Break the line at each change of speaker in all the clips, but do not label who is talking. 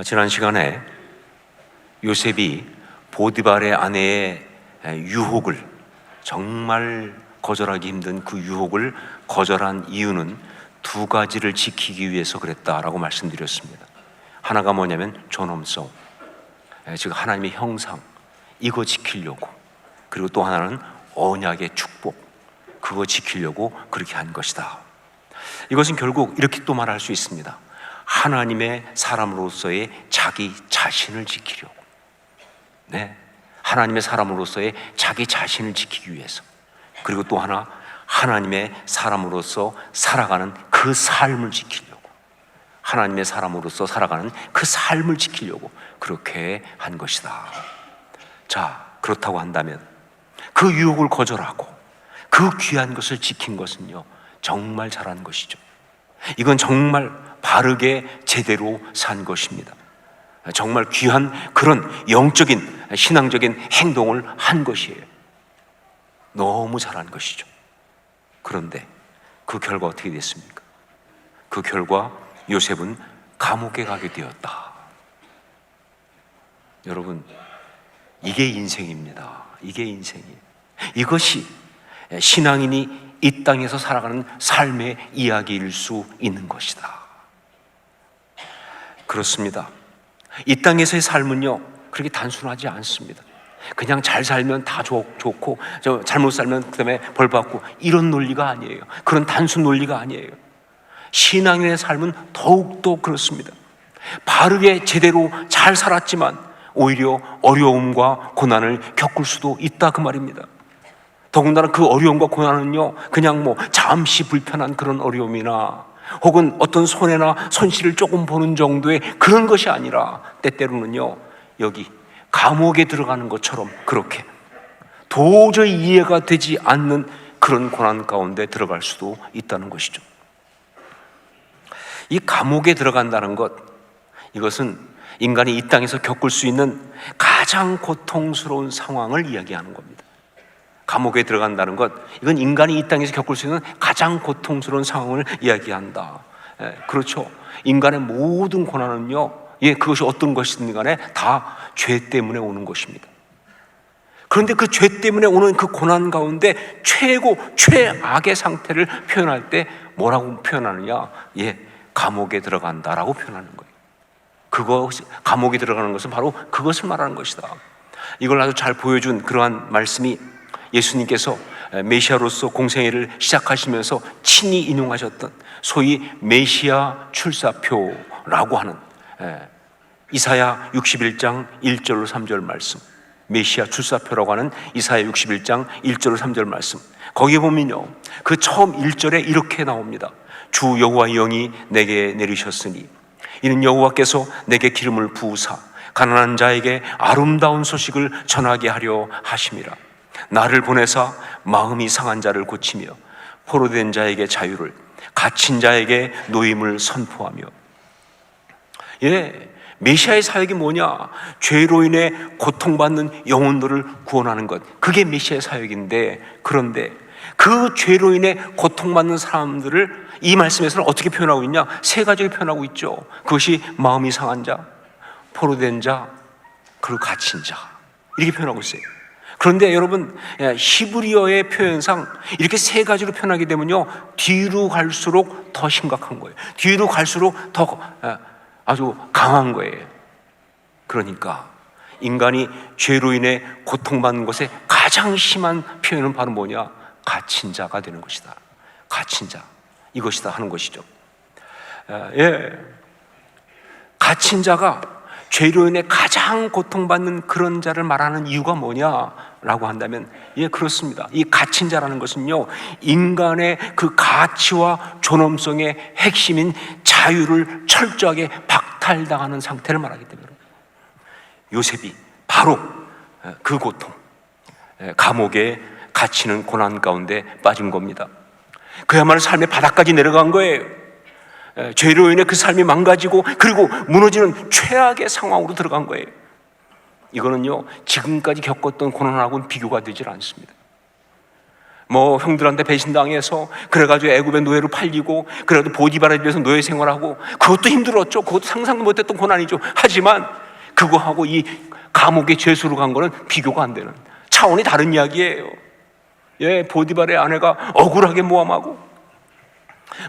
지난 시간에 요셉이 보디발의 아내의 유혹을, 정말 거절하기 힘든 그 유혹을 거절한 이유는 두 가지를 지키기 위해서 그랬다라고 말씀드렸습니다. 하나가 뭐냐면 존엄성, 즉 하나님의 형상, 이거 지키려고. 그리고 또 하나는 언약의 축복, 그거 지키려고 그렇게 한 것이다. 이것은 결국 이렇게 또 말할 수 있습니다. 하나님의 사람으로서의 자기 자신을 지키려고. 하나님의 사람으로서의 자기 자신을 지키기 위해서. 그리고 또 하나, 하나님의 사람으로서 살아가는 그 삶을 지키려고. 하나님의 사람으로서 살아가는 그 삶을 지키려고 그렇게 한 것이다. 자, 그렇다고 한다면 그 유혹을 거절하고 그 귀한 것을 지킨 것은요, 정말 잘한 것이죠. 이건 정말 바르게 제대로 산 것입니다. 정말 귀한 그런 영적인 신앙적인 행동을 한 것이에요. 너무 잘한 것이죠. 그런데 그 결과 어떻게 됐습니까? 그 결과 요셉은 감옥에 가게 되었다. 여러분, 이게 인생입니다. 이게 인생이에요. 이것이 신앙인이 이 땅에서 살아가는 삶의 이야기일 수 있는 것이다. 그렇습니다. 이 땅에서의 삶은요, 그렇게 단순하지 않습니다. 그냥 잘 살면 다 좋고 잘못 살면 그다음에 벌 받고, 이런 논리가 아니에요. 그런 단순 논리가 아니에요. 신앙인의 삶은 더욱더 그렇습니다. 바르게 제대로 잘 살았지만 오히려 어려움과 고난을 겪을 수도 있다, 그 말입니다. 더군다나 그 어려움과 고난은요, 그냥 잠시 불편한 그런 어려움이나 혹은 어떤 손해나 손실을 조금 보는 정도의 그런 것이 아니라 때때로는요, 여기 감옥에 들어가는 것처럼 그렇게 도저히 이해가 되지 않는 그런 고난 가운데 들어갈 수도 있다는 것이죠. 이 감옥에 들어간다는 것, 이것은 인간이 이 땅에서 겪을 수 있는 가장 고통스러운 상황을 이야기하는 겁니다. 감옥에 들어간다는 것, 이건 인간이 이 땅에서 겪을 수 있는 가장 고통스러운 상황을 이야기한다. 그렇죠. 인간의 모든 고난은요, 그것이 어떤 것이든 간에 다 죄 때문에 오는 것입니다. 그런데 그 죄 때문에 오는 그 고난 가운데 최악의 상태를 표현할 때 뭐라고 표현하느냐? 감옥에 들어간다라고 표현하는 거예요. 감옥에 들어가는 것은 바로 그것을 말하는 것이다. 이걸 아주 잘 보여준 그러한 말씀이 예수님께서 메시아로서 공생애를 시작하시면서 친히 인용하셨던 소위 메시아 출사표라고 하는 이사야 61장 1절 3절 말씀, 메시아 출사표라고 하는 이사야 61장 1절 3절 말씀, 거기에 보면요, 그 처음 1절에 이렇게 나옵니다. 주 여호와의 영이 내게 내리셨으니 이는 여호와께서 내게 기름을 부으사 가난한 자에게 아름다운 소식을 전하게 하려 하심이라. 나를 보내사 마음이 상한 자를 고치며 포로된 자에게 자유를, 갇힌 자에게 노임을 선포하며. 메시아의 사역이 뭐냐? 죄로 인해 고통받는 영혼들을 구원하는 것, 그게 메시아의 사역인데, 그런데 그 죄로 인해 고통받는 사람들을 이 말씀에서는 어떻게 표현하고 있냐? 세 가지를 표현하고 있죠. 그것이 마음이 상한 자, 포로된 자, 그리고 갇힌 자, 이렇게 표현하고 있어요. 그런데 여러분, 히브리어의 표현상 이렇게 세 가지로 표현하게 되면요, 뒤로 갈수록 더 심각한 거예요. 뒤로 갈수록 더 아주 강한 거예요. 그러니까 인간이 죄로 인해 고통받는 것에 가장 심한 표현은 바로 뭐냐? 갇힌 자가 되는 것이다. 갇힌 자, 이것이다 하는 것이죠. 갇힌 자가 죄로 인해 가장 고통받는 그런 자를 말하는 이유가 뭐냐라고 한다면, 그렇습니다. 이 갇힌 자라는 것은요, 인간의 그 가치와 존엄성의 핵심인 자유를 철저하게 박탈당하는 상태를 말하기 때문에, 요셉이 바로 그 고통, 감옥에 갇히는 고난 가운데 빠진 겁니다. 그야말로 삶의 바닥까지 내려간 거예요. 죄로 인해 그 삶이 망가지고 그리고 무너지는 최악의 상황으로 들어간 거예요. 이거는요, 지금까지 겪었던 고난하고는 비교가 되질 않습니다. 뭐 형들한테 배신당해서 그래가지고 애굽의 노예로 팔리고 그래도 보디바라에 비해서 노예 생활하고 그것도 힘들었죠. 그것도 상상도 못했던 고난이죠. 하지만 그거하고 이 감옥의 죄수로 간 거는 비교가 안 되는 차원이 다른 이야기예요. 예, 보디발의 아내가 억울하게 모함하고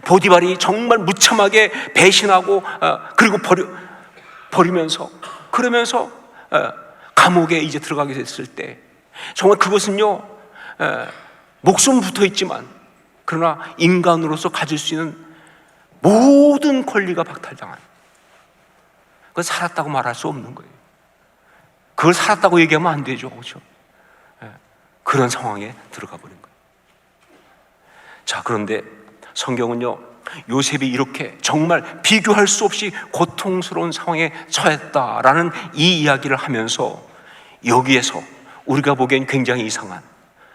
보디발이 정말 무참하게 배신하고 그리고 버리면서 그러면서 감옥에 이제 들어가게 됐을 때 정말 그것은요 목숨 붙어 있지만 그러나 인간으로서 가질 수 있는 모든 권리가 박탈당한, 그걸 살았다고 말할 수 없는 거예요. 그걸 살았다고 얘기하면 안 되죠, 그렇죠? 그런 상황에 들어가 버린 거예요. 자, 그런데 성경은요 요셉이 이렇게 정말 비교할 수 없이 고통스러운 상황에 처했다라는 이 이야기를 하면서 여기에서 우리가 보기엔 굉장히 이상한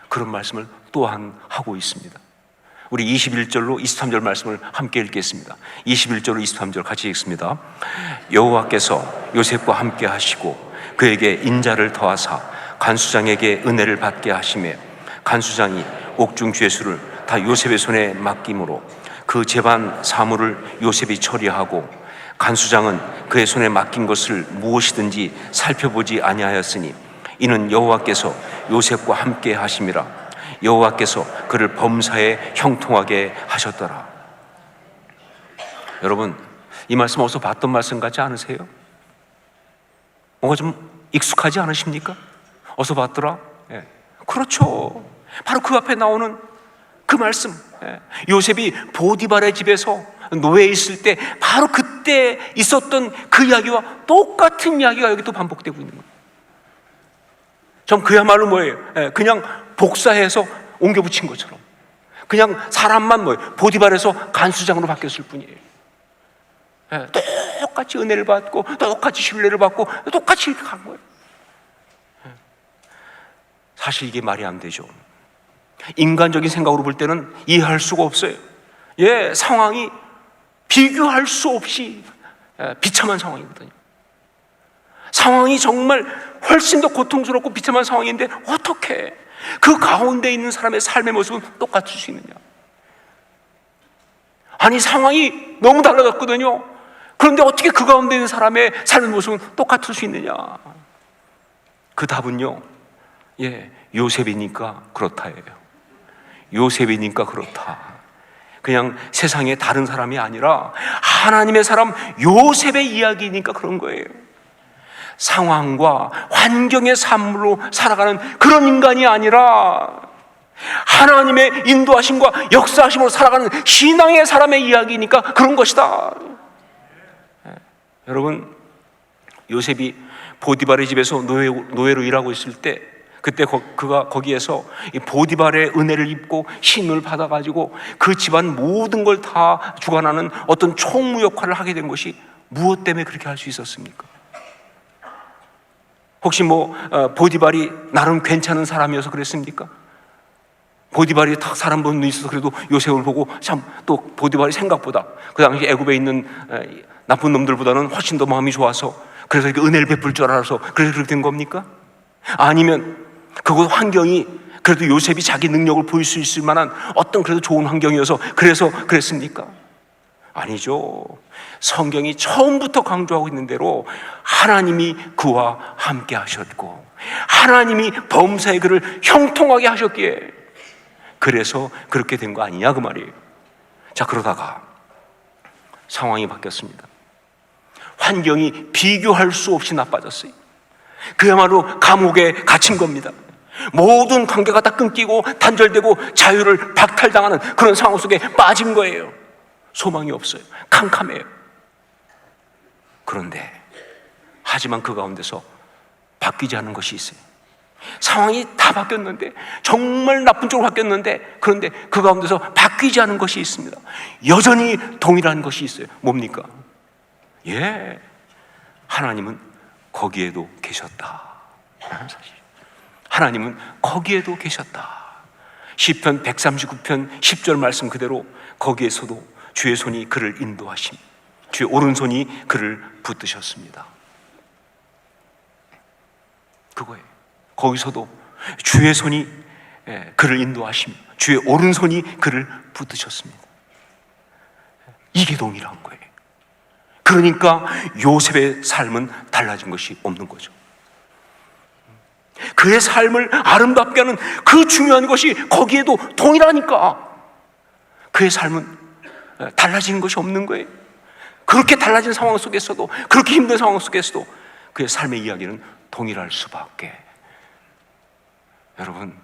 그런 말씀을 또한 하고 있습니다. 우리 21절로 23절 말씀을 함께 읽겠습니다. 21절로 23절 같이 읽습니다. 여호와께서 요셉과 함께 하시고 그에게 인자를 더하사 간수장에게 은혜를 받게 하시매 간수장이 옥중 죄수를 다 요셉의 손에 맡김으로 그 재반 사물을 요셉이 처리하고 간수장은 그의 손에 맡긴 것을 무엇이든지 살펴보지 아니하였으니 이는 여호와께서 요셉과 함께 하심이라. 여호와께서 그를 범사에 형통하게 하셨더라. 여러분, 이 말씀 어디서 봤던 말씀 같지 않으세요? 뭔가 좀 익숙하지 않으십니까? 어디서 봤더라? 예. 그렇죠. 바로 그 앞에 나오는 그 말씀. 예. 요셉이 보디발의 집에서 노예에 있을 때 바로 그때 있었던 그 이야기와 똑같은 이야기가 여기 또 반복되고 있는 거예요. 전 그야말로 뭐예요? 예. 그냥 복사해서 옮겨 붙인 것처럼 그냥 사람만 뭐예요? 보디발에서 간수장으로 바뀌었을 뿐이에요. 예. 똑같이 은혜를 받고 똑같이 신뢰를 받고 똑같이 이렇게 간 거예요. 예. 사실 이게 말이 안 되죠. 인간적인 생각으로 볼 때는 이해할 수가 없어요. 예, 상황이 비교할 수 없이 비참한 상황이거든요. 상황이 정말 훨씬 더 고통스럽고 비참한 상황인데 어떻게 그 가운데 있는 사람의 삶의 모습은 똑같을 수 있느냐? 아니, 상황이 너무 달라졌거든요. 그런데 어떻게 그 가운데 있는 사람의 삶의 모습은 똑같을 수 있느냐? 그 답은요, 예, 요셉이니까 그렇다예요. 요셉이니까 그렇다. 그냥 세상의 다른 사람이 아니라 하나님의 사람 요셉의 이야기니까 그런 거예요. 상황과 환경의 삶으로 살아가는 그런 인간이 아니라 하나님의 인도하심과 역사하심으로 살아가는 신앙의 사람의 이야기니까 그런 것이다. 여러분, 요셉이 보디발의 집에서 노예로 일하고 있을 때 그때 그가 거기에서 이 보디발의 은혜를 입고 신을 받아가지고 그 집안 모든 걸 다 주관하는 어떤 총무 역할을 하게 된 것이 무엇 때문에 그렇게 할 수 있었습니까? 혹시 보디발이 나름 괜찮은 사람이어서 그랬습니까? 보디발이 딱 사람 보는 눈이 있어서 그래도 요셉을 보고 참 또 보디발이 생각보다 그 당시 애굽에 있는 나쁜 놈들보다는 훨씬 더 마음이 좋아서 그래서 이렇게 은혜를 베풀 줄 알아서 그래서 그렇게 된 겁니까? 아니면 그곳 환경이 그래도 요셉이 자기 능력을 보일 수 있을 만한 어떤 그래도 좋은 환경이어서 그래서 그랬습니까? 아니죠. 성경이 처음부터 강조하고 있는 대로 하나님이 그와 함께 하셨고 하나님이 범사에 그를 형통하게 하셨기에 그래서 그렇게 된 거 아니냐 그 말이에요. 자, 그러다가 상황이 바뀌었습니다. 환경이 비교할 수 없이 나빠졌어요. 그야말로 감옥에 갇힌 겁니다. 모든 관계가 다 끊기고 단절되고 자유를 박탈당하는 그런 상황 속에 빠진 거예요. 소망이 없어요. 캄캄해요. 그런데 하지만 그 가운데서 바뀌지 않은 것이 있어요. 상황이 다 바뀌었는데, 정말 나쁜 쪽으로 바뀌었는데, 그런데 그 가운데서 바뀌지 않은 것이 있습니다. 여전히 동일한 것이 있어요. 뭡니까? 예, 하나님은 거기에도 계셨다. 사실 하나님은 거기에도 계셨다. 시편 139편 10절 말씀 그대로 거기에서도 주의 손이 그를 인도하심, 주의 오른손이 그를 붙드셨습니다. 그거예요. 거기서도 주의 손이 그를 인도하심, 주의 오른손이 그를 붙드셨습니다. 이게 동일한 거예요. 그러니까 요셉의 삶은 달라진 것이 없는 거죠. 그의 삶을 아름답게 하는 그 중요한 것이 거기에도 동일하니까 그의 삶은 달라지는 것이 없는 거예요. 그렇게 달라진 상황 속에서도, 그렇게 힘든 상황 속에서도 그의 삶의 이야기는 동일할 수밖에. 여러분,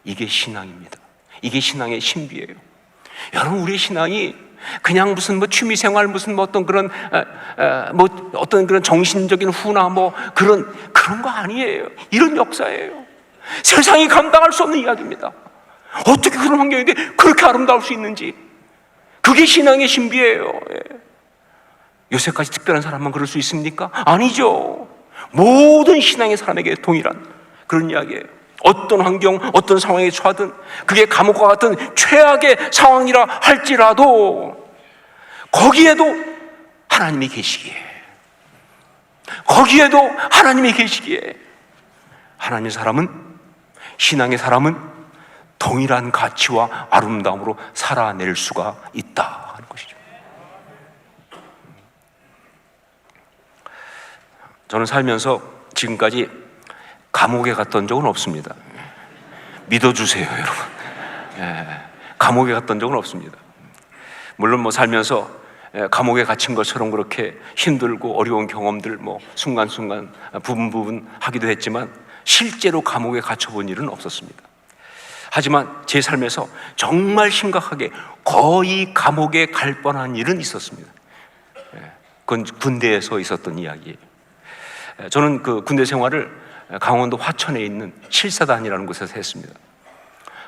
이게 신앙입니다. 이게 신앙의 신비예요. 여러분, 우리의 신앙이 그냥 무슨 취미생활, 무슨 어떤 그런 어떤 그런 정신적인 후나 그런 거 아니에요. 이런 역사예요. 세상이 감당할 수 없는 이야기입니다. 어떻게 그런 환경인데 그렇게 아름다울 수 있는지, 그게 신앙의 신비예요. 요셉같이 특별한 사람만 그럴 수 있습니까? 아니죠. 모든 신앙의 사람에게 동일한 그런 이야기예요. 어떤 환경, 어떤 상황에 처하든, 그게 감옥과 같은 최악의 상황이라 할지라도 거기에도 하나님이 계시기에, 거기에도 하나님이 계시기에 하나님의 사람은, 신앙의 사람은 동일한 가치와 아름다움으로 살아낼 수가 있다 하는 것이죠. 저는 살면서 지금까지 감옥에 갔던 적은 없습니다. 믿어주세요, 여러분. 감옥에 갔던 적은 없습니다. 물론 살면서 감옥에 갇힌 것처럼 그렇게 힘들고 어려운 경험들 순간순간 부분 하기도 했지만 실제로 감옥에 갇혀본 일은 없었습니다. 하지만 제 삶에서 정말 심각하게 거의 감옥에 갈 뻔한 일은 있었습니다. 그건 군대에서 있었던 이야기예요. 저는 그 군대 생활을 강원도 화천에 있는 7사단이라는 곳에서 했습니다.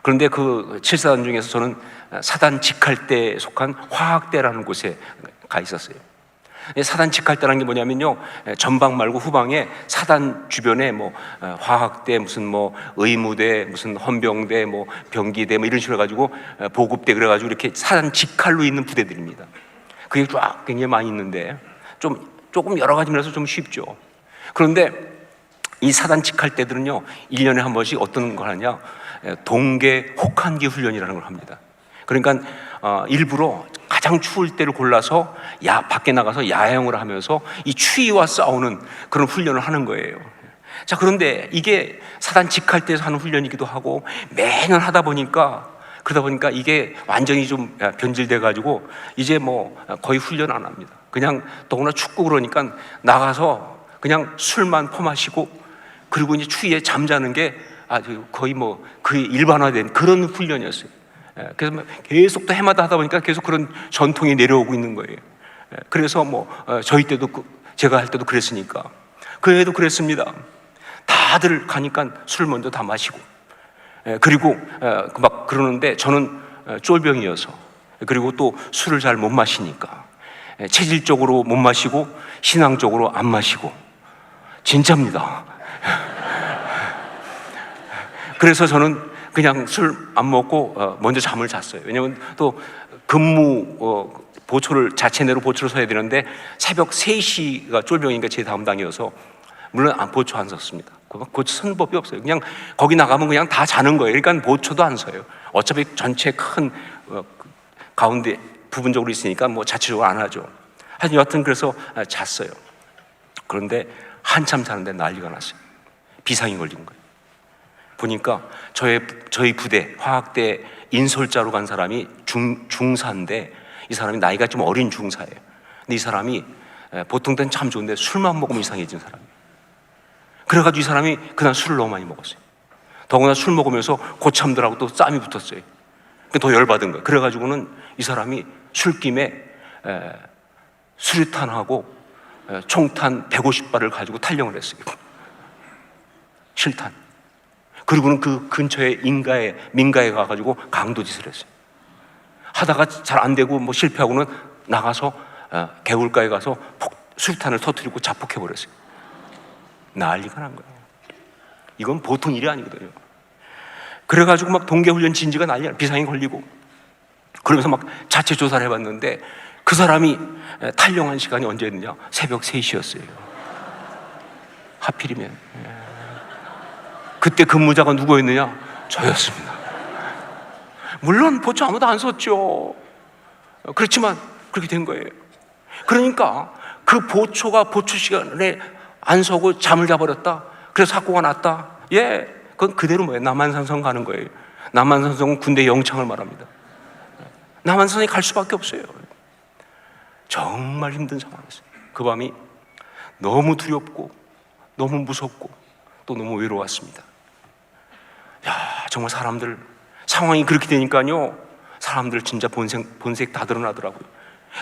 그런데 그 7사단 중에서 저는 사단 직할대에 속한 화학대라는 곳에 가 있었어요. 사단 직할대라는 게 뭐냐면요, 전방 말고 후방에 사단 주변에 화학대, 무슨 의무대, 무슨 헌병대, 병기대 이런 식으로 해가지고 보급대 그래가지고 이렇게 사단 직할로 있는 부대들입니다. 그게 쫙 굉장히 많이 있는데 조금 여러 가지 면에서 좀 쉽죠. 그런데 이 사단 직할대들은요, 1년에 한 번씩 어떤 걸 하냐, 동계 혹한기 훈련이라는 걸 합니다. 그러니까 일부러 가장 추울 때를 골라서 밖에 나가서 야영을 하면서 이 추위와 싸우는 그런 훈련을 하는 거예요. 자, 그런데 이게 사단 직할대에서 하는 훈련이기도 하고 매년 하다 보니까 이게 완전히 좀 변질돼 가지고 이제 거의 훈련 안 합니다. 그냥 더구나 춥고 그러니까 나가서 그냥 술만 퍼마시고, 그리고 이제 추위에 잠자는 게 거의 그 일반화된 그런 훈련이었어요. 그래서 계속 또 해마다 하다 보니까 계속 그런 전통이 내려오고 있는 거예요. 그래서 저희 때도 제가 할 때도 그랬으니까 그 애도 그랬습니다. 다들 가니까 술 먼저 다 마시고, 그리고 그러는데 저는 쫄병이어서, 그리고 또 술을 잘 못 마시니까 체질적으로 못 마시고 신앙적으로 안 마시고, 진짜입니다. 그래서 저는 그냥 술 안 먹고 먼저 잠을 잤어요. 왜냐면 또 근무 보초를 자체내로 보초를 서야 되는데 새벽 3시가 쫄병이니까 제 다음당이어서 물론 보초 안 섰습니다. 보초 선 법이 없어요. 그냥 거기 나가면 그냥 다 자는 거예요. 그러니까 보초도 안 서요. 어차피 전체 큰 가운데 부분적으로 있으니까 자체적으로 안 하죠. 하여튼 여하튼 그래서 잤어요. 그런데 한참 자는데 난리가 났어요. 비상이 걸린 거예요. 보니까 저희 부대 화학대 인솔자로 간 사람이 중사인데, 이 사람이 나이가 좀 어린 중사예요. 근데 이 사람이 보통 때는 참 좋은데 술만 먹으면 이상해진 사람이에요. 그래가지고 이 사람이 그날 술을 너무 많이 먹었어요. 더구나 술 먹으면서 고참들하고 또 싸움이 붙었어요. 더 열받은 거예요. 그래가지고는 이 사람이 술김에 수류탄하고 총탄 150발을 가지고 탈영을 했어요. 실탄. 그리고는 그 근처에 민가에 가가지고 강도짓을 했어요. 하다가 잘 안 되고 실패하고는 나가서 개울가에 가서 수류탄을 터뜨리고 자폭해버렸어요. 난리가 난 거예요. 이건 보통 일이 아니거든요. 그래가지고 동계훈련 진지가 난리야. 비상이 걸리고, 그러면서 자체 조사를 해봤는데 그 사람이 탈영한 시간이 언제였느냐? 새벽 3시였어요. 하필이면. 그때 근무자가 누구였느냐? 저였습니다. 물론 보초 아무도 안 섰죠. 그렇지만 그렇게 된 거예요. 그러니까 그 보초가 보초 시간에 안 서고 잠을 자버렸다. 그래서 사고가 났다. 예, 그건 그대로 뭐예요? 남한산성 가는 거예요. 남한산성은 군대 영창을 말합니다. 남한산성에 갈 수밖에 없어요. 정말 힘든 상황이었어요. 그 밤이 너무 두렵고 너무 무섭고 또 너무 외로웠습니다. 야, 정말 사람들 상황이 그렇게 되니까요, 사람들 진짜 본색 다 드러나더라고요.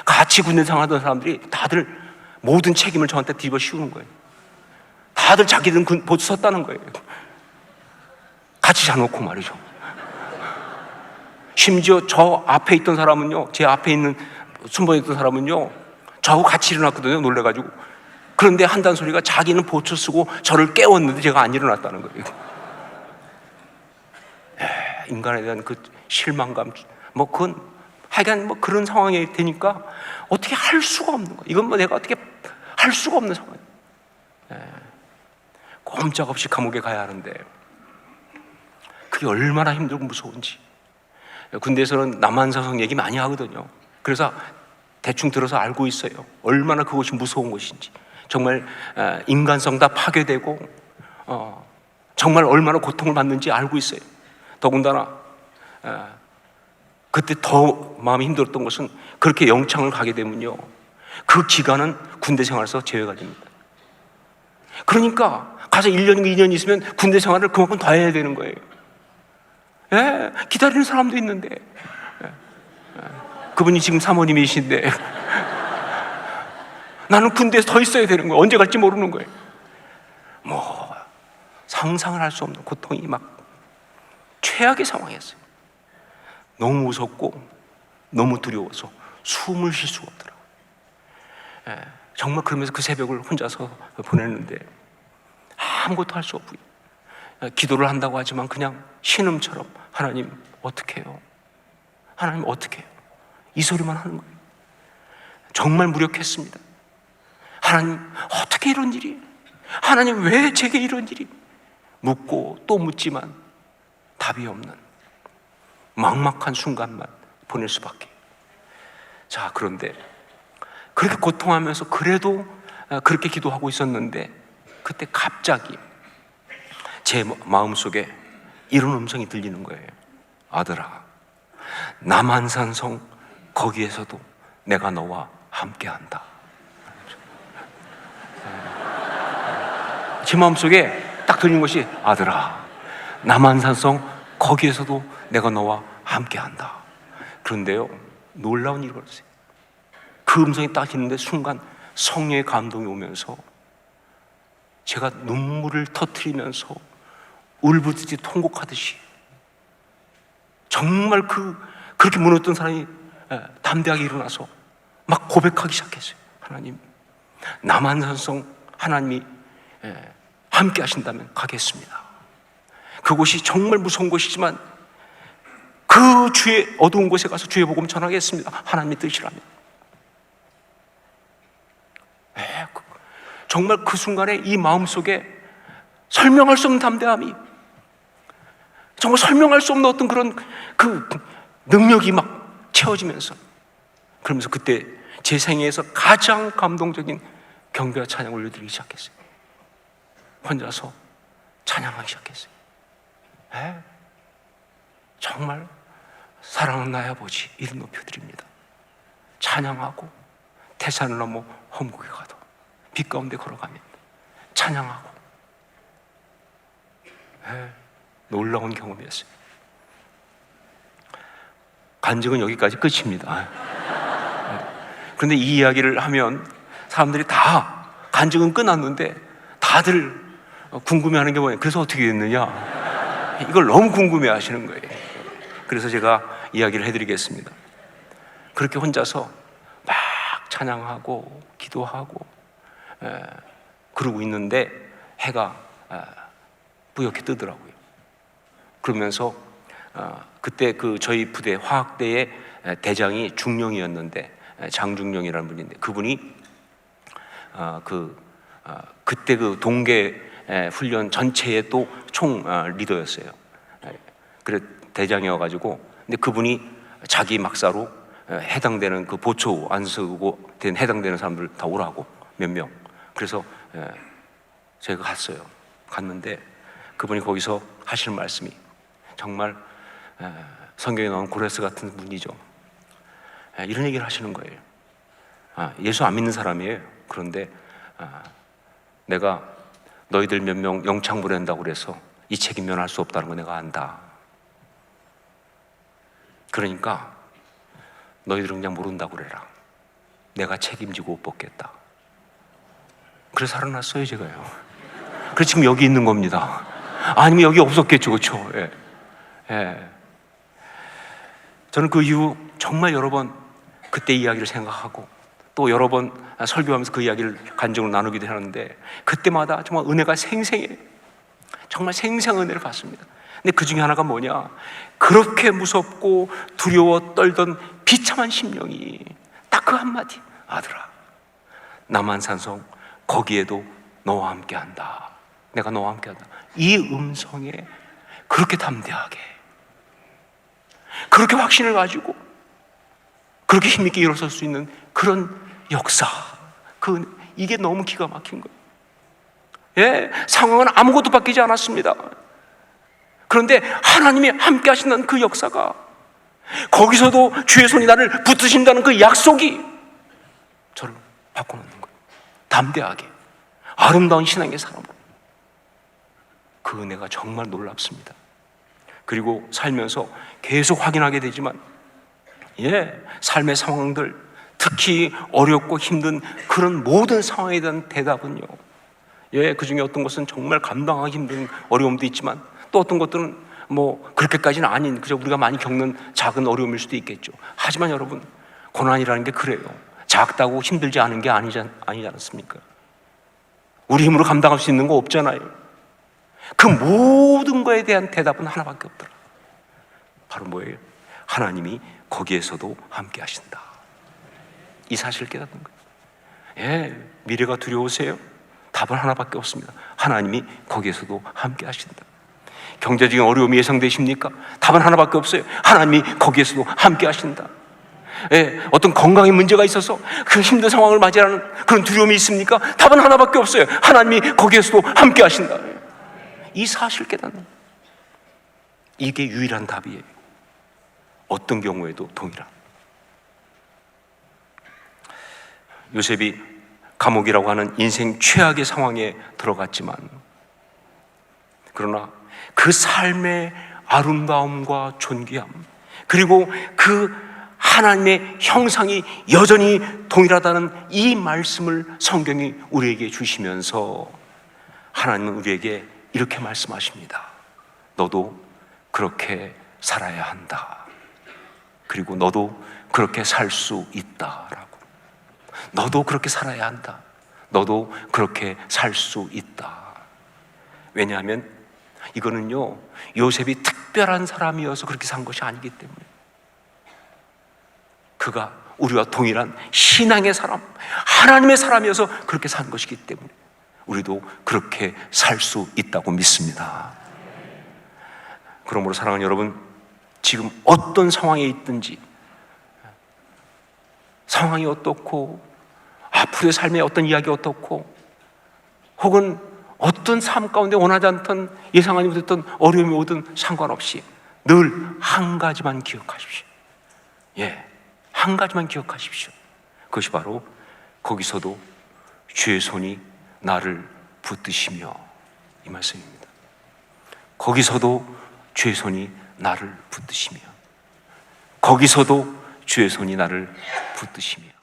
같이 군대 생활하던 사람들이 다들 모든 책임을 저한테 뒤집어 씌우는 거예요. 다들 자기들은 보초 섰다는 거예요. 같이 자놓고 말이죠. 심지어 저 앞에 있던 사람은요, 제 앞에 있는 순번에 있던 사람은요, 저하고 같이 일어났거든요. 놀래가지고. 그런데 한단 소리가 자기는 보초 쓰고 저를 깨웠는데 제가 안 일어났다는 거예요. 인간에 대한 그 실망감, 뭐 그건 하여간 뭐 그런 상황이 되니까 어떻게 할 수가 없는 거예요. 이건 뭐 내가 어떻게 할 수가 없는 상황이에요. 꼼짝없이 감옥에 가야 하는데 그게 얼마나 힘들고 무서운지. 군대에서는 남한산성 얘기 많이 하거든요. 그래서 대충 들어서 알고 있어요. 얼마나 그것이 무서운 것인지. 정말 인간성 다 파괴되고 정말 얼마나 고통을 받는지 알고 있어요. 더군다나 그때 더 마음이 힘들었던 것은 그렇게 영창을 가게 되면요, 그 기간은 군대 생활에서 제외가 됩니다. 그러니까 가서 1년이고 2년 있으면 군대 생활을 그만큼 더 해야 되는 거예요. 예, 기다리는 사람도 있는데, 그분이 지금 사모님이신데 나는 군대에서 더 있어야 되는 거예요. 언제 갈지 모르는 거예요. 뭐 상상을 할 수 없는 고통이 막 최악의 상황이었어요. 너무 무섭고 너무 두려워서 숨을 쉴 수가 없더라고요. 정말 그러면서 그 새벽을 혼자서 보냈는데 아무것도 할 수 없고요. 기도를 한다고 하지만 그냥 신음처럼 하나님 어떻게 해요? 하나님 어떻게 해요? 이 소리만 하는 거예요. 정말 무력했습니다. 하나님 어떻게 이런 일이? 하나님 왜 제게 이런 일이? 묻고 또 묻지만 답이 없는 막막한 순간만 보낼 수밖에. 자, 그런데 그렇게 고통하면서 그래도 그렇게 기도하고 있었는데 그때 갑자기 제 마음속에 이런 음성이 들리는 거예요. 아들아, 남한산성 거기에서도 내가 너와 함께한다. 제 마음속에 딱 들린 것이 아들아, 남한산성 거기에서도 내가 너와 함께한다. 그런데요, 놀라운 일이 벌어졌어요. 그 음성이 딱 있는데 순간 성령의 감동이 오면서 제가 눈물을 터뜨리면서 울부짖이 통곡하듯이 정말 그렇게 무너졌던 사람이 담대하게 일어나서 막 고백하기 시작했어요. 하나님, 남한산성 하나님이 함께 하신다면 가겠습니다. 그곳이 정말 무서운 곳이지만 그 주의 어두운 곳에 가서 주의 복음 전하겠습니다. 하나님의 뜻이라면. 정말 그 순간에 이 마음속에 설명할 수 없는 담대함이, 정말 설명할 수 없는 어떤 그런 그 능력이 막 채워지면서, 그러면서 그때 제 생애에서 가장 감동적인 경배와 찬양을 올려드리기 시작했어요. 혼자서 찬양하기 시작했어요. 정말 사랑은 나의 아버지 이름 높여드립니다. 찬양하고 태산을 넘어 험국에 가도 빛 가운데 걸어가면 찬양하고. 놀라운 경험이었어요. 간증은 여기까지 끝입니다. 그런데 이 이야기를 하면 사람들이 다 간증은 끝났는데 다들 궁금해하는 게 뭐예요? 그래서 어떻게 됐느냐? 이걸 너무 궁금해하시는 거예요. 그래서 제가 이야기를 해드리겠습니다. 그렇게 혼자서 막 찬양하고 기도하고 그러고 있는데 해가 뿌옇게 뜨더라고요. 그러면서 그때 그 저희 부대 화학대의 대장이 중령이었는데, 장중령이라는 분인데, 그분이 그때 그 동계 훈련 전체의 또 총 리더였어요. 그래 대장이어가지고 근데 그분이 자기 막사로 해당되는 그 보초 안 쓰고 된 해당되는 사람들 다 오라고 몇 명. 그래서 제가 갔는데 그분이 거기서 하시는 말씀이 정말 성경에 나온 고레스 같은 분이죠. 이런 얘기를 하시는 거예요. 예수 안 믿는 사람이에요. 그런데 내가 너희들 몇 명 영창 보낸다고 그래서 이 책임 면할 수 없다는 거 내가 안다. 그러니까 너희들은 그냥 모른다고 그래라. 내가 책임지고 옷 벗겠다. 그래서 살아났어요, 제가요. 그래서 지금 여기 있는 겁니다. 아니면 여기 없었겠죠, 그렇죠? 예. 예. 저는 그 이후 정말 여러 번 그때 이야기를 생각하고 또 여러 번 설교하면서 그 이야기를 간증으로 나누기도 하는데 그때마다 정말 은혜가 생생해. 정말 생생한 은혜를 받습니다. 근데 그 중에 하나가 뭐냐? 그렇게 무섭고 두려워 떨던 비참한 심령이 딱 그 한마디, 아들아, 남한산성 거기에도 너와 함께한다. 내가 너와 함께한다. 이 음성에 그렇게 담대하게, 그렇게 확신을 가지고 그렇게 힘있게 일어설 수 있는 그런 역사, 이게 너무 기가 막힌 거예요. 예, 상황은 아무것도 바뀌지 않았습니다. 그런데 하나님이 함께 하신다는 그 역사가, 거기서도 주의 손이 나를 붙드신다는 그 약속이 저를 바꿔놓는 거예요. 담대하게, 아름다운 신앙의 사람으로. 그 은혜가 정말 놀랍습니다. 그리고 살면서 계속 확인하게 되지만, 삶의 상황들, 특히 어렵고 힘든 그런 모든 상황에 대한 대답은요, 그 중에 어떤 것은 정말 감당하기 힘든 어려움도 있지만 또 어떤 것들은 뭐 그렇게까지는 아닌, 그저 우리가 많이 겪는 작은 어려움일 수도 있겠죠. 하지만 여러분, 고난이라는 게 그래요. 작다고 힘들지 않은 게 아니지 않습니까? 우리 힘으로 감당할 수 있는 거 없잖아요. 그 모든 거에 대한 대답은 하나밖에 없더라. 바로 뭐예요? 하나님이 거기에서도 함께 하신다. 이 사실을 깨닫는 거예요. 미래가 두려우세요? 답은 하나밖에 없습니다. 하나님이 거기에서도 함께 하신다. 경제적인 어려움이 예상되십니까? 답은 하나밖에 없어요. 하나님이 거기에서도 함께 하신다. 어떤 건강에 문제가 있어서 그 힘든 상황을 맞이하는 그런 두려움이 있습니까? 답은 하나밖에 없어요. 하나님이 거기에서도 함께 하신다. 이 사실을 깨닫는 거예요. 이게 유일한 답이에요. 어떤 경우에도 동일한. 요셉이 감옥이라고 하는 인생 최악의 상황에 들어갔지만, 그러나 그 삶의 아름다움과 존귀함, 그리고 그 하나님의 형상이 여전히 동일하다는 이 말씀을 성경이 우리에게 주시면서 하나님은 우리에게 이렇게 말씀하십니다. 너도 그렇게 살아야 한다. 그리고 너도 그렇게 살 수 있다라고. 너도 그렇게 살아야 한다. 너도 그렇게 살 수 있다. 왜냐하면 이거는요, 요셉이 특별한 사람이어서 그렇게 산 것이 아니기 때문에, 그가 우리와 동일한 신앙의 사람, 하나님의 사람이어서 그렇게 산 것이기 때문에 우리도 그렇게 살 수 있다고 믿습니다. 그러므로 사랑하는 여러분, 지금 어떤 상황에 있든지, 상황이 어떻고 앞으로의 삶의 어떤 이야기 어떻고, 혹은 어떤 삶 가운데 원하지 않던, 예상하지 못했던 어려움이 오든 상관없이 늘 한 가지만 기억하십시오. 한 가지만 기억하십시오. 그것이 바로 거기서도 주의 손이 나를 붙드시며, 이 말씀입니다. 거기서도 주의 손이 나를 붙드시며, 거기서도 주의 손이 나를 붙드시며.